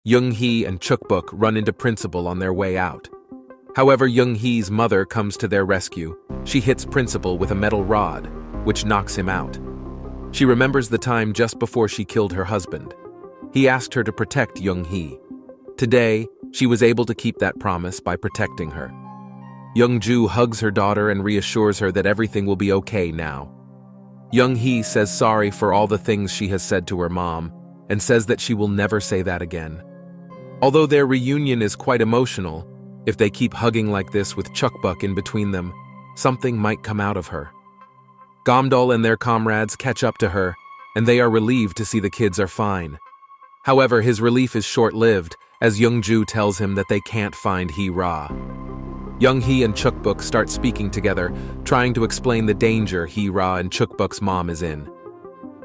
Young-hee and Chukbuk run into Principal on their way out. However, Young-hee's mother comes to their rescue. She hits Principal with a metal rod, which knocks him out. She remembers the time just before she killed her husband. He asked her to protect Young-hee. Today, she was able to keep that promise by protecting her. Young-ju hugs her daughter and reassures her that everything will be okay now. Young-hee says sorry for all the things she has said to her mom and says that she will never say that again. Although their reunion is quite emotional, if they keep hugging like this with Chukbuk in between them, something might come out of her. Gamdol and their comrades catch up to her, and they are relieved to see the kids are fine. However, his relief is short-lived, as Young-ju tells him that they can't find Hee-ra. Young-hee and Chukbuk start speaking together, trying to explain the danger Hee-ra and Chukbuk's mom is in.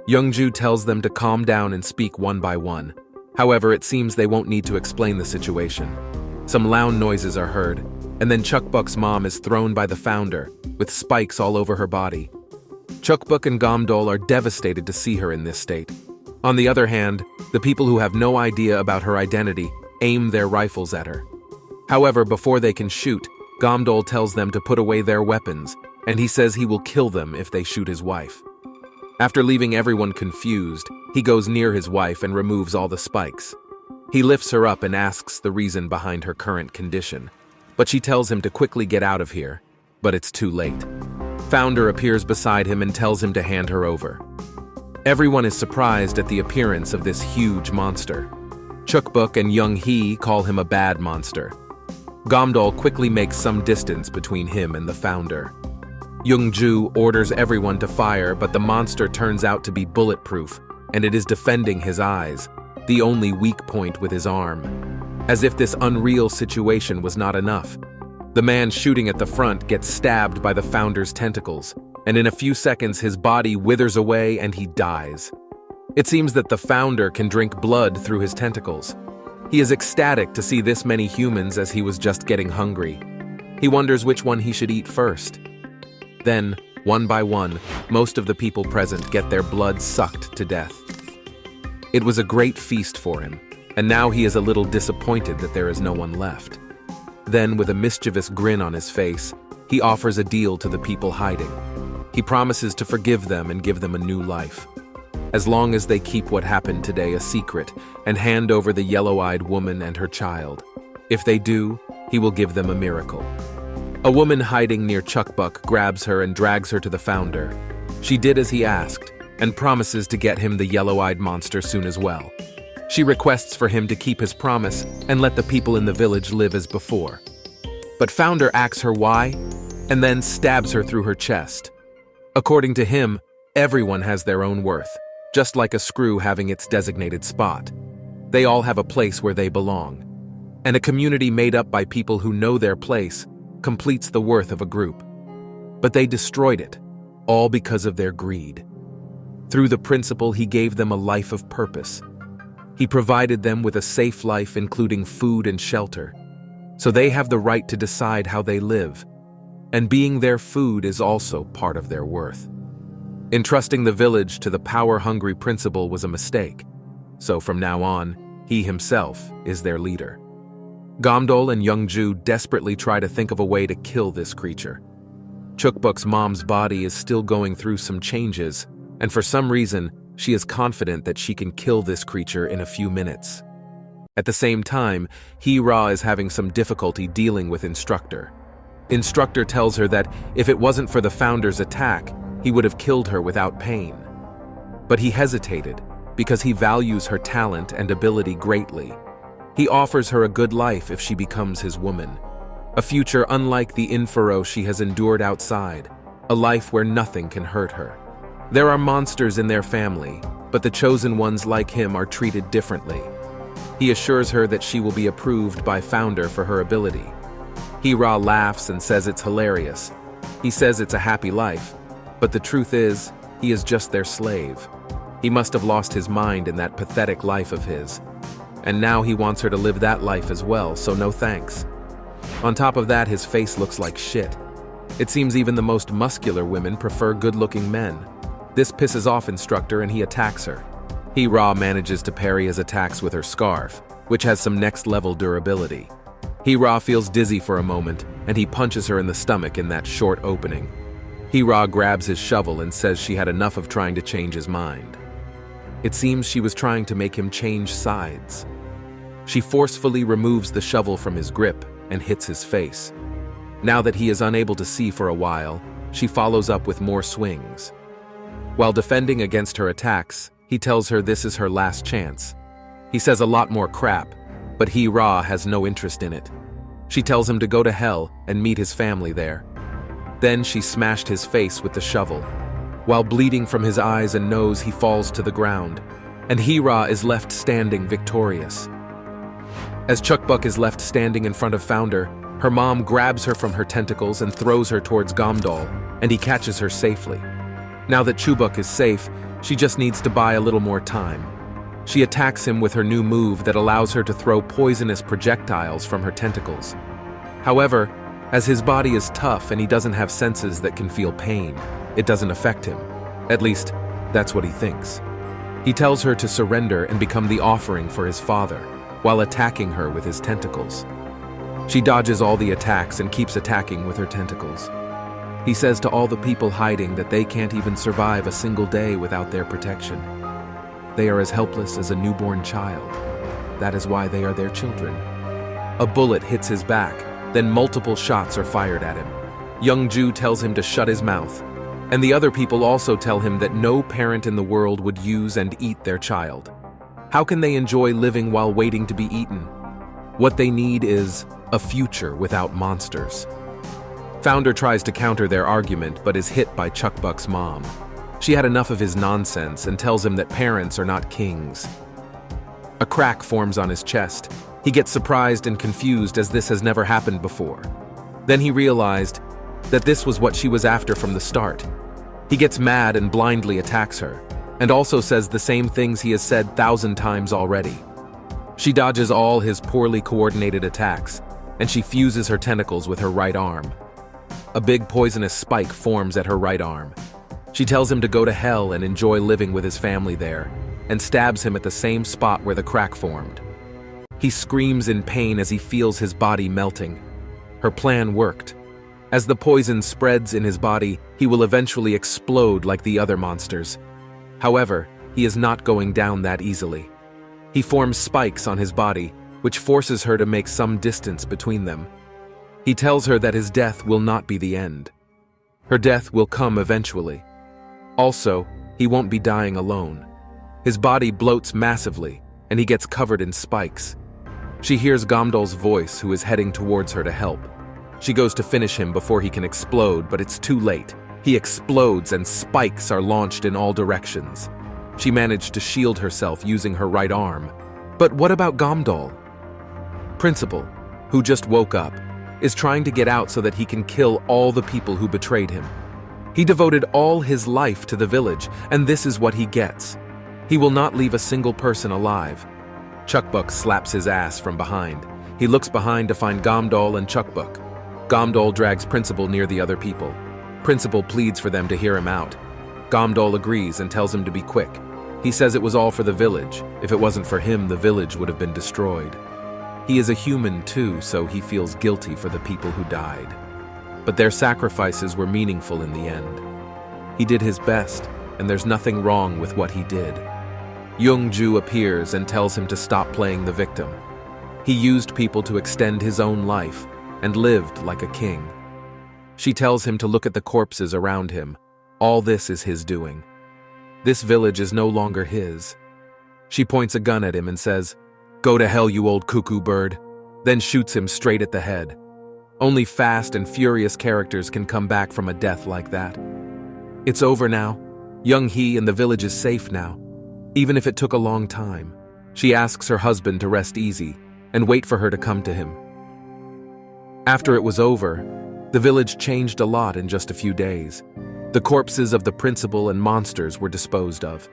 Young-ju tells them to calm down and speak one by one. However, it seems they won't need to explain the situation. Some loud noises are heard, and then Chukbuk's mom is thrown by the founder, with spikes all over her body. Chukbuk and Gamdol are devastated to see her in this state. On the other hand, the people who have no idea about her identity aim their rifles at her. However, before they can shoot, Gamdol tells them to put away their weapons, and he says he will kill them if they shoot his wife. After leaving everyone confused, he goes near his wife and removes all the spikes. He lifts her up and asks the reason behind her current condition, but she tells him to quickly get out of here, but it's too late. Founder appears beside him and tells him to hand her over. Everyone is surprised at the appearance of this huge monster. Chukbuk and Young-hee call him a bad monster. Gamdol quickly makes some distance between him and the founder. Young-ju orders everyone to fire, but the monster turns out to be bulletproof, and it is defending his eyes, the only weak point with his arm. As if this unreal situation was not enough, the man shooting at the front gets stabbed by the founder's tentacles, and in a few seconds his body withers away and he dies. It seems that the founder can drink blood through his tentacles. He is ecstatic to see this many humans as he was just getting hungry. He wonders which one he should eat first. Then, one by one, most of the people present get their blood sucked to death. It was a great feast for him, and now he is a little disappointed that there is no one left. Then, with a mischievous grin on his face, he offers a deal to the people hiding. He promises to forgive them and give them a new life, as long as they keep what happened today a secret and hand over the yellow-eyed woman and her child. If they do, he will give them a miracle. A woman hiding near Chukbuk grabs her and drags her to the founder. She did as he asked, and promises to get him the yellow-eyed monster soon as well. She requests for him to keep his promise and let the people in the village live as before. But Founder asks her why, and then stabs her through her chest. According to him, everyone has their own worth, just like a screw having its designated spot. They all have a place where they belong. And a community made up by people who know their place completes the worth of a group. But they destroyed it, all because of their greed. Through the principle, he gave them a life of purpose. He provided them with a safe life, including food and shelter. So they have the right to decide how they live. And being their food is also part of their worth. Entrusting the village to the power-hungry principal was a mistake. So from now on, he himself is their leader. Gamdol and Young-ju desperately try to think of a way to kill this creature. Chukbuk's mom's body is still going through some changes, and for some reason, she is confident that she can kill this creature in a few minutes. At the same time, Hee-ra is having some difficulty dealing with Instructor. Instructor tells her that if it wasn't for the Founder's attack, he would have killed her without pain. But he hesitated because he values her talent and ability greatly. He offers her a good life if she becomes his woman, a future unlike the infero she has endured outside, a life where nothing can hurt her. There are monsters in their family, but the chosen ones like him are treated differently. He assures her that she will be approved by Founder for her ability. Hee-ra laughs and says it's hilarious. He says it's a happy life, but the truth is, he is just their slave. He must have lost his mind in that pathetic life of his. And now he wants her to live that life as well, so no thanks. On top of that, his face looks like shit. It seems even the most muscular women prefer good-looking men. This pisses off Instructor and he attacks her. Hee-ra manages to parry his attacks with her scarf, which has some next-level durability. Hee-Ra feels dizzy for a moment, and he punches her in the stomach in that short opening. Hee-Ra grabs his shovel and says she had enough of trying to change his mind. It seems she was trying to make him change sides. She forcefully removes the shovel from his grip and hits his face. Now that he is unable to see for a while, she follows up with more swings. While defending against her attacks, he tells her this is her last chance. He says a lot more crap, but Hee-Ra has no interest in it. She tells him to go to hell and meet his family there. Then she smashed his face with the shovel. While bleeding from his eyes and nose, he falls to the ground, and Hee-Ra is left standing victorious. As Chukbuk is left standing in front of Founder, her mom grabs her from her tentacles and throws her towards Gamdol, and he catches her safely. Now that Chubuk is safe, she just needs to buy a little more time. She attacks him with her new move that allows her to throw poisonous projectiles from her tentacles. However, as his body is tough and he doesn't have senses that can feel pain, it doesn't affect him. At least, that's what he thinks. He tells her to surrender and become the offering for his father, while attacking her with his tentacles. She dodges all the attacks and keeps attacking with her tentacles. He says to all the people hiding that they can't even survive a single day without their protection. They are as helpless as a newborn child. That is why they are their children. A bullet hits his back, then multiple shots are fired at him. Young Ju tells him to shut his mouth, and the other people also tell him that no parent in the world would use and eat their child. How can they enjoy living while waiting to be eaten? What they need is a future without monsters. Founder tries to counter their argument but is hit by Chukbuk's mom. She had enough of his nonsense and tells him that parents are not kings. A crack forms on his chest. He gets surprised and confused as this has never happened before. Then he realized that this was what she was after from the start. He gets mad and blindly attacks her, and also says the same things he has said 1,000 times already. She dodges all his poorly coordinated attacks, and she fuses her tentacles with her right arm. A big poisonous spike forms at her right arm. She tells him to go to hell and enjoy living with his family there, and stabs him at the same spot where the crack formed. He screams in pain as he feels his body melting. Her plan worked. As the poison spreads in his body, he will eventually explode like the other monsters. However, he is not going down that easily. He forms spikes on his body, which forces her to make some distance between them. He tells her that his death will not be the end. Her death will come eventually. Also, he won't be dying alone. His body bloats massively, and he gets covered in spikes. She hears Gamdol's voice, who is heading towards her to help. She goes to finish him before he can explode, but it's too late. He explodes and spikes are launched in all directions. She managed to shield herself using her right arm. But what about Gamdol? Principal, who just woke up, is trying to get out so that he can kill all the people who betrayed him. He devoted all his life to the village, and this is what he gets. He will not leave a single person alive. Chukbuk slaps his ass from behind. He looks behind to find Gamdol and Chukbuk. Gamdol drags Principal near the other people. Principal pleads for them to hear him out. Gamdol agrees and tells him to be quick. He says it was all for the village. If it wasn't for him, the village would have been destroyed. He is a human too, so he feels guilty for the people who died. But their sacrifices were meaningful in the end. He did his best, and there's nothing wrong with what he did. Young-ju appears and tells him to stop playing the victim. He used people to extend his own life and lived like a king. She tells him to look at the corpses around him. All this is his doing. This village is no longer his. She points a gun at him and says, "Go to hell, you old cuckoo bird," then shoots him straight at the head. Only fast and furious characters can come back from a death like that. It's over now. Young Hee and the village is safe now. Even if it took a long time, she asks her husband to rest easy and wait for her to come to him. After it was over, the village changed a lot in just a few days. The corpses of the principal and monsters were disposed of,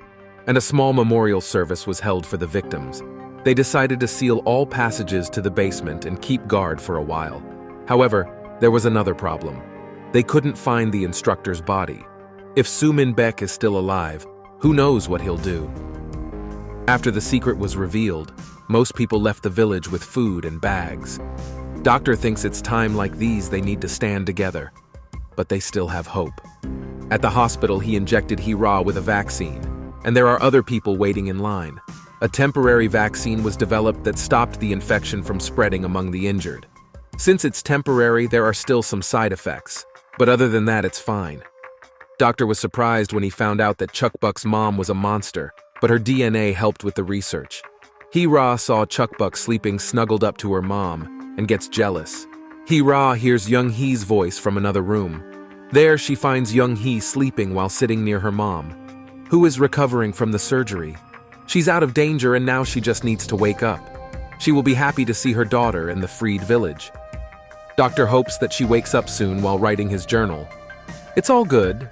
and a small memorial service was held for the victims. They decided to seal all passages to the basement and keep guard for a while. However, there was another problem. They couldn't find the instructor's body. If Su Min Baek is still alive, who knows what he'll do? After the secret was revealed, most people left the village with food and bags. Doctor thinks it's time like these they need to stand together, but they still have hope. At the hospital, he injected Hira with a vaccine, and there are other people waiting in line. A temporary vaccine was developed that stopped the infection from spreading among the injured. Since it's temporary, there are still some side effects, but other than that, it's fine. Doctor was surprised when he found out that Chuckbuck's mom was a monster, but her DNA helped with the research. Hira saw Chuckbuck sleeping snuggled up to her mom and gets jealous. Hira hears Young Hee's voice from another room. There, she finds Young Hee sleeping while sitting near her mom, who is recovering from the surgery. She's out of danger and now she just needs to wake up. She will be happy to see her daughter in the freed village. Doctor hopes that she wakes up soon while writing his journal. It's all good,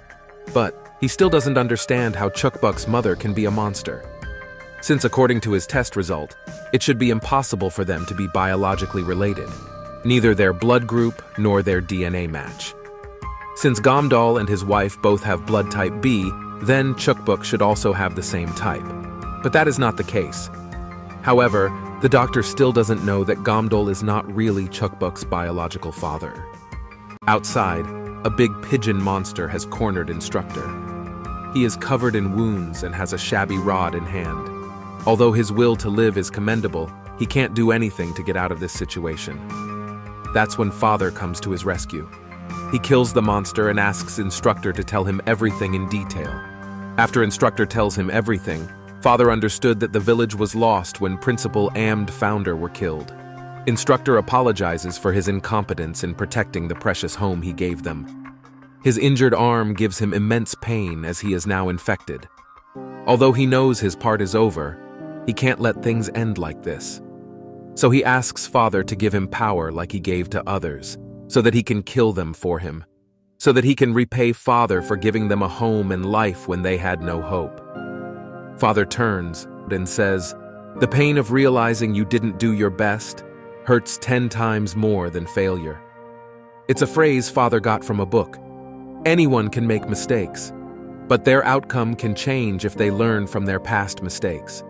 but he still doesn't understand how Chuckbuck's mother can be a monster. Since according to his test result, it should be impossible for them to be biologically related, neither their blood group nor their DNA match. Since Gamdal and his wife both have blood type B, then Chuckbuck should also have the same type. But that is not the case. However, the doctor still doesn't know that Gamdal is not really Chuckbuck's biological father. Outside, a big pigeon monster has cornered Instructor. He is covered in wounds and has a shabby rod in hand. Although his will to live is commendable, he can't do anything to get out of this situation. That's when Father comes to his rescue. He kills the monster and asks Instructor to tell him everything in detail. After Instructor tells him everything, Father understood that the village was lost when Principal and Founder were killed. Instructor apologizes for his incompetence in protecting the precious home he gave them. His injured arm gives him immense pain as he is now infected. Although he knows his part is over, he can't let things end like this. So he asks Father to give him power like he gave to others, so that he can kill them for him, so that he can repay Father for giving them a home and life when they had no hope. Father turns and says, "The pain of realizing you didn't do your best hurts 10 times more than failure." It's a phrase Father got from a book. Anyone can make mistakes, but their outcome can change if they learn from their past mistakes.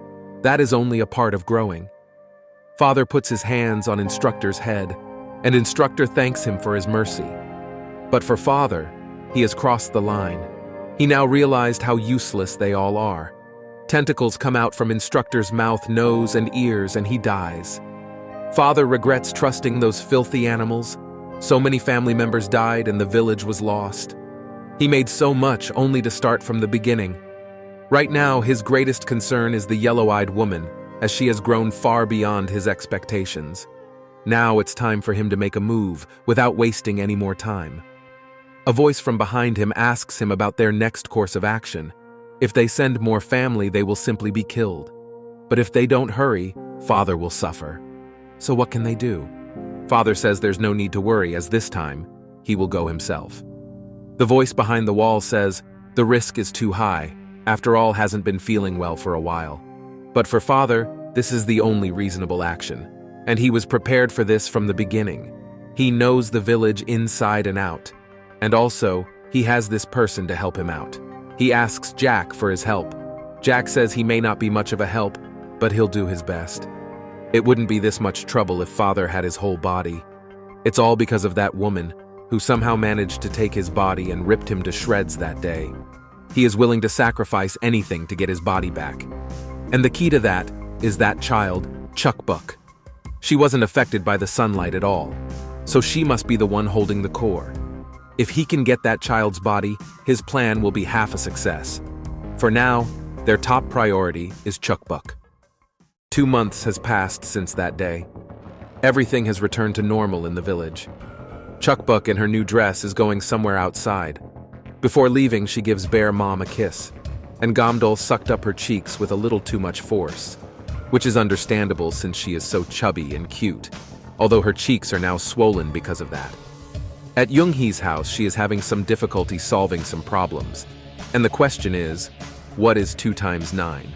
That is only a part of growing. Father puts his hands on Instructor's head, and Instructor thanks him for his mercy. But for Father, he has crossed the line. He now realized how useless they all are. Tentacles come out from Instructor's mouth, nose, and ears, and he dies. Father regrets trusting those filthy animals. So many family members died and the village was lost. He made so much only to start from the beginning. Right now, his greatest concern is the yellow-eyed woman, as she has grown far beyond his expectations. Now it's time for him to make a move without wasting any more time. A voice from behind him asks him about their next course of action. If they send more family, they will simply be killed. But if they don't hurry, Father will suffer. So what can they do? Father says there's no need to worry, as this time, he will go himself. The voice behind the wall says, the risk is too high. After all, hasn't been feeling well for a while. But for Father, this is the only reasonable action. And he was prepared for this from the beginning. He knows the village inside and out. And also, he has this person to help him out. He asks Jack for his help. Jack says he may not be much of a help, but he'll do his best. It wouldn't be this much trouble if Father had his whole body. It's all because of that woman, who somehow managed to take his body and ripped him to shreds that day. He is willing to sacrifice anything to get his body back. And the key to that is that child, Chuckbuck. She wasn't affected by the sunlight at all, so she must be the one holding the core. If he can get that child's body, his plan will be half a success. For now, their top priority is Chuckbuck. 2 months has passed since that day. Everything has returned to normal in the village. Chuckbuck in her new dress is going somewhere outside. Before leaving, she gives Bear Mom a kiss, and Gamdal sucked up her cheeks with a little too much force, which is understandable since she is so chubby and cute, although her cheeks are now swollen because of that. At Young-hee's house, she is having some difficulty solving some problems, and the question is, what is 2 times 9?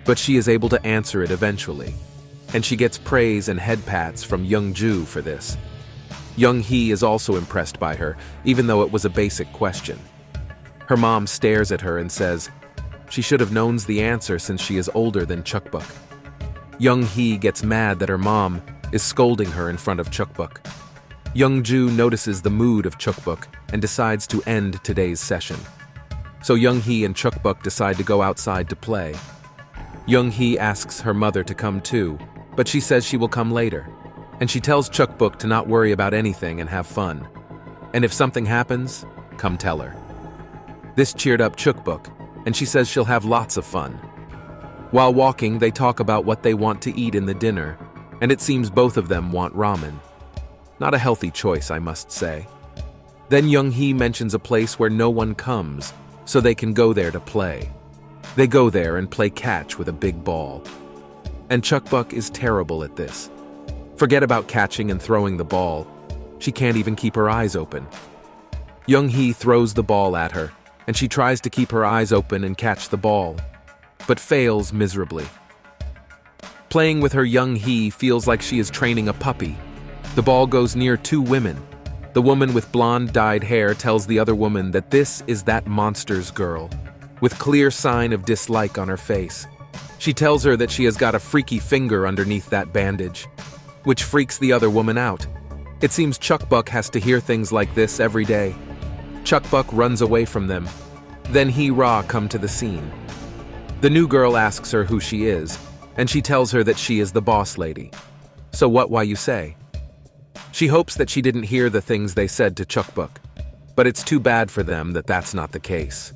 But she is able to answer it eventually, and she gets praise and head pats from Young-ju for this. Young-hee is also impressed by her, even though it was a basic question. Her mom stares at her and says, She should have known the answer since she is older than Chukbuk. Young-hee gets mad that her mom is scolding her in front of Chukbuk. Young-ju notices the mood of Chukbuk and decides to end today's session. So Young-hee and Chukbuk decide to go outside to play. Young-hee asks her mother to come too, but she says she will come later. And she tells Chukbuk to not worry about anything and have fun. And if something happens, come tell her. This cheered up Chukbuk, and she says she'll have lots of fun. While walking, they talk about what they want to eat in the dinner, and it seems both of them want ramen. Not a healthy choice, I must say. Then Young-hee mentions a place where no one comes, so they can go there to play. They go there and play catch with a big ball. And Chukbuk is terrible at this. Forget about catching and throwing the ball. She can't even keep her eyes open. Young-hee throws the ball at her, and she tries to keep her eyes open and catch the ball, but fails miserably. Playing with her, Young-hee feels like she is training a puppy. The ball goes near two women. The woman with blonde dyed hair tells the other woman that this is that monster's girl, with clear sign of dislike on her face. She tells her that she has got a freaky finger underneath that bandage, which freaks the other woman out. It seems Chukbuk has to hear things like this every day. Chukbuk runs away from them. Then Hee-ra come to the scene. The new girl asks her who she is, and she tells her that she is the boss lady. So why you say? She hopes that she didn't hear the things they said to Chukbuk, but it's too bad for them that that's not the case.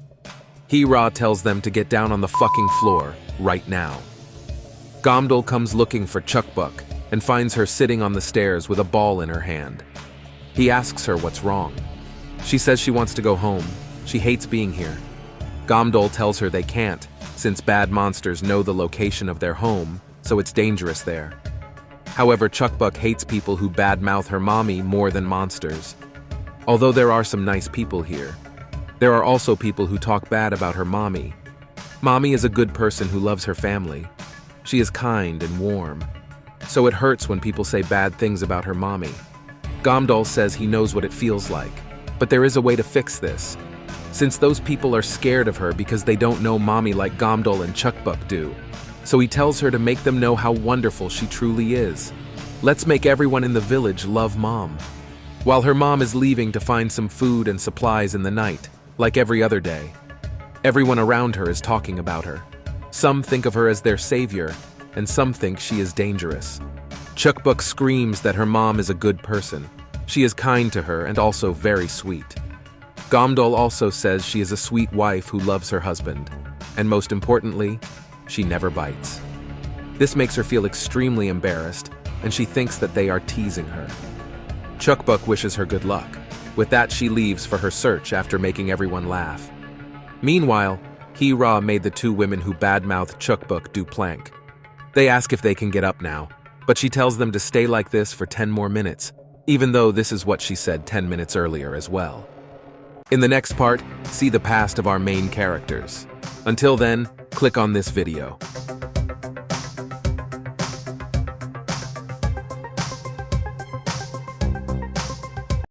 Hee-ra tells them to get down on the fucking floor, right now. Gamdol comes looking for Chukbuk and finds her sitting on the stairs with a ball in her hand. He asks her what's wrong. She says she wants to go home. She hates being here. Gamdol tells her they can't, since bad monsters know the location of their home, so it's dangerous there. However, Chukbuk hates people who badmouth her mommy more than monsters. Although there are some nice people here, there are also people who talk bad about her mommy. Mommy is a good person who loves her family. She is kind and warm. So it hurts when people say bad things about her mommy. Gamdol says he knows what it feels like, but there is a way to fix this, since those people are scared of her because they don't know mommy like Gamdol and Chukbuk do. So he tells her to make them know how wonderful she truly is. Let's make everyone in the village love mom. While her mom is leaving to find some food and supplies in the night, like every other day, everyone around her is talking about her. Some think of her as their savior, and some think she is dangerous. Chukbuk screams that her mom is a good person. She is kind to her and also very sweet. Gamdol also says she is a sweet wife who loves her husband, and most importantly, she never bites. This makes her feel extremely embarrassed, and she thinks that they are teasing her. Chukbuk wishes her good luck. With that, she leaves for her search after making everyone laugh. Meanwhile, Hee-ra made the two women who badmouthed Chukbuk do plank. They ask if they can get up now, but she tells them to stay like this for 10 more minutes, even though this is what she said 10 minutes earlier as well. In the next part, see the past of our main characters. Until then, click on this video.